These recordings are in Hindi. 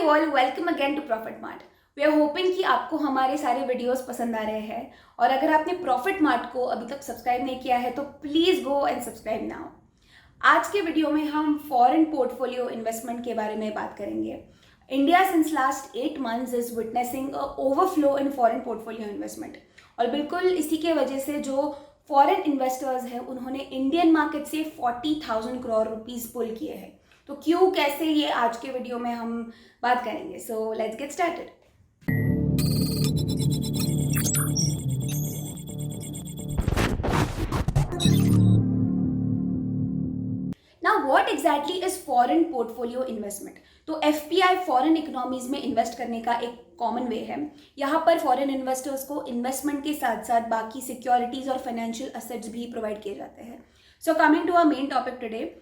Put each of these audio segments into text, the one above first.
You all, welcome again to Profit Mart. We are hoping कि आपको हमारे सारे वीडियोस पसंद आ रहे हैं और अगर आपने प्रॉफिट मार्ट को अभी तक सब्सक्राइब नहीं किया है तो please go and subscribe now. आज के वीडियो में हम फॉरेन पोर्टफोलियो इन्वेस्टमेंट के बारे में बात करेंगे। India since last 8 months is witnessing a overflow in foreign portfolio investment और बिल्कुल इसी के वजह से जो फॉरेन इन्वेस्टर्स हैं उन्होंने इंडियन मार्केट से 40,000 करोड़ रुपीस पुल किए हैं। तो क्यों, कैसे, ये आज के वीडियो में हम बात करेंगे। So let's get started. Now what exactly is foreign portfolio investment. तो एफपीआई फॉरेन इकोनॉमीज में इन्वेस्ट करने का एक कॉमन वे है। यहाँ पर फॉरेन इन्वेस्टर्स को इन्वेस्टमेंट के साथ साथ बाकी सिक्योरिटीज और फाइनेंशियल असेट्स भी प्रोवाइड किए जाते हैं। So coming to our main topic today,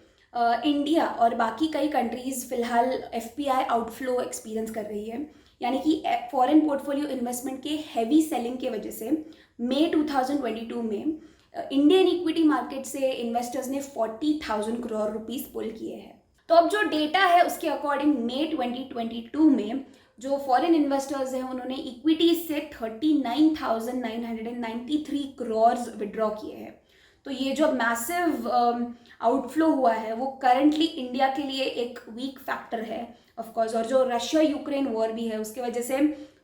India और बाकी कई कंट्रीज फिलहाल एफपीआई आउटफ्लो एक्सपीरियंस कर रही है, यानी कि फॉरेन पोर्टफोलियो इन्वेस्टमेंट के हैवी सेलिंग के वजह से मई 2022 में इंडियन इक्विटी मार्केट से इन्वेस्टर्स ने 40,000 करोड़ रुपीस पुल किए हैं। तो अब जो डेटा है उसके अकॉर्डिंग मई 2022 में जो फॉरेन इन्वेस्टर्स हैं उन्होंने इक्विटीज से 39,993 करोड़ विड्रॉ किए हैं। तो ये जो मैसिव आउटफ्लो हुआ है वो करंटली इंडिया के लिए एक वीक फैक्टर है ऑफ कोर्स, और जो रशिया यूक्रेन वॉर भी है उसके वजह से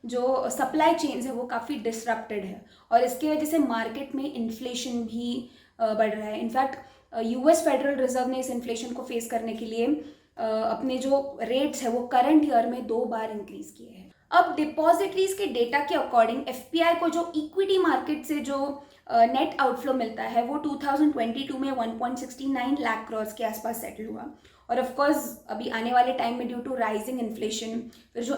जो सप्लाई चेन्स है वो काफ़ी डिसरप्टेड है और इसके वजह से मार्केट में इन्फ्लेशन भी बढ़ रहा है। इनफैक्ट यूएस फेडरल रिजर्व ने इस इन्फ्लेशन को फेस करने के लिए अपने जो रेट्स है वो करंट ईयर में 2 बार इंक्रीज किए हैं। अब डिपॉजिटरीज के डेटा के अकॉर्डिंग एफपीआई को जो इक्विटी मार्केट से जो नेट आउटफ्लो मिलता है वो 2022 में 1.69 लाख करोड़ के आसपास सेटल हुआ। और ऑफ कोर्स अभी आने वाले टाइम में ड्यू टू राइजिंग इन्फ्लेशन, फिर जो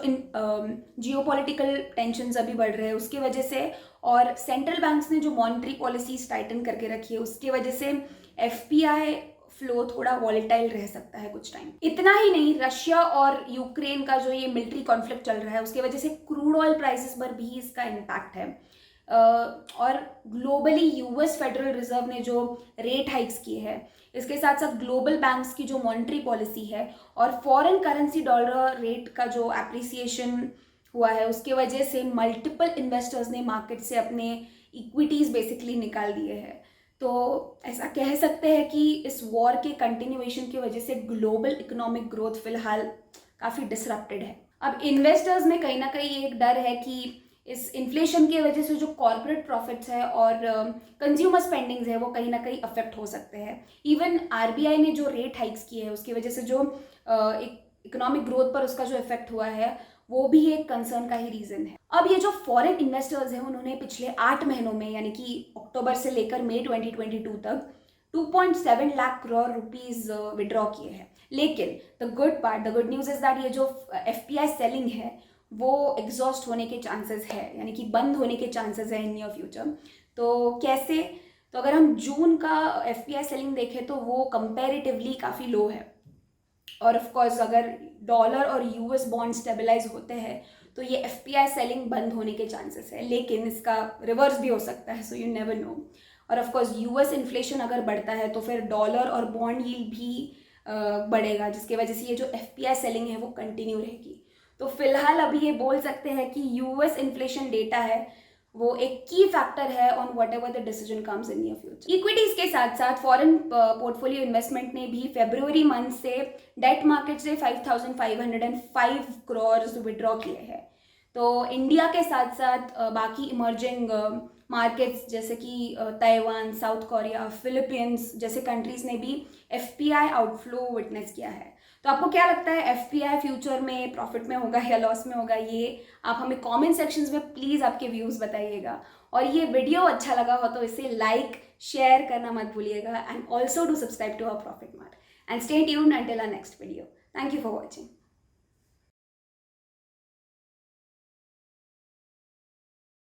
जियोपॉलिटिकल टेंशन्स अभी बढ़ रहे हैं उसके वजह से, और सेंट्रल बैंक्स ने जो मॉनेटरी पॉलिसीज टाइटन करके रखी है उसके वजह से एफपीआई फ्लो थोड़ा वॉलेटाइल रह सकता है कुछ टाइम। इतना ही नहीं, रशिया और यूक्रेन का जो ये मिलिट्री कॉन्फ्लिक्ट चल रहा है उसके वजह से क्रूड ऑयल प्राइसेस पर भी इसका इम्पैक्ट है। और ग्लोबली यूएस फेडरल रिजर्व ने जो रेट हाइक्स किए हैं, इसके साथ साथ ग्लोबल बैंक्स की जो मॉनेटरी पॉलिसी है और फॉरेन करेंसी डॉलर रेट का जो एप्रिसिएशन हुआ है उसके वजह से मल्टीपल इन्वेस्टर्स ने मार्केट से अपने इक्विटीज बेसिकली निकाल दिए हैं। तो ऐसा कह सकते हैं कि इस वॉर के कंटिन्यूएशन की वजह से ग्लोबल इकोनॉमिक ग्रोथ फिलहाल काफ़ी डिसरप्टेड है। अब इन्वेस्टर्स में कहीं ना कहीं एक डर है कि इस इन्फ्लेशन की वजह से जो कॉर्पोरेट प्रॉफिट्स है और कंज्यूमर स्पेंडिंग्स है वो कहीं ना कहीं अफेक्ट हो सकते हैं। इवन आरबीआई ने जो रेट हाइक्स किए हैं उसकी वजह से जो एक इकोनॉमिक ग्रोथ पर उसका जो इफेक्ट हुआ है वो भी एक कंसर्न का ही रीजन है। अब ये जो फॉरेन इन्वेस्टर्स हैं उन्होंने पिछले 8 महीनों में, यानी कि अक्टूबर से लेकर मई 2022 तक 2.7 लाख करोड़ रुपीस विड्रॉ किए हैं। लेकिन the good news is that ये जो एफपीआई सेलिंग है वो एग्जॉस्ट होने के चांसेस है, यानी कि बंद होने के चांसेस है इन नियर फ्यूचर। तो कैसे? तो अगर हम जून का एफपीआई सेलिंग देखें तो वो कंपैरेटिवली काफ़ी लो है, और ऑफ कोर्स अगर डॉलर और यूएस बॉन्ड स्टेबलाइज होते हैं तो ये एफपीआई सेलिंग बंद होने के चांसेस है, लेकिन इसका रिवर्स भी हो सकता है, सो यू नेवर नो। और ऑफ कोर्स यूएस इन्फ्लेशन अगर बढ़ता है तो फिर डॉलर और बॉन्ड यील्ड भी बढ़ेगा, जिसकी वजह से ये जो एफपीआई सेलिंग है वो कंटिन्यू रहेगी। तो फिलहाल अभी ये बोल सकते हैं कि यूएस इन्फ्लेशन डेटा है वो एक की फैक्टर है on what ever the decision comes in near future. Equities के साथ साथ फॉरेन पोर्टफोलियो इन्वेस्टमेंट ने भी फरवरी मंथ से डेट मार्केट से 5,505 करोड़ विड्रॉ किए हैं। तो इंडिया के साथ साथ बाकी इमर्जिंग मार्केट्स जैसे कि ताइवान, साउथ कोरिया, फिलीपींस जैसे कंट्रीज ने भी एफपीआई आउटफ्लो विटनेस किया है। तो आपको क्या लगता है, एफपीआई फ्यूचर में प्रॉफिट में होगा या लॉस में होगा? ये आप हमें कमेंट सेक्शंस में प्लीज़ आपके व्यूज़ बताइएगा। और ये वीडियो अच्छा लगा हो तो इसे लाइक शेयर करना मत भूलिएगा, and also to subscribe to our Profit Mart and stay tuned until our next video. Thank you for watching.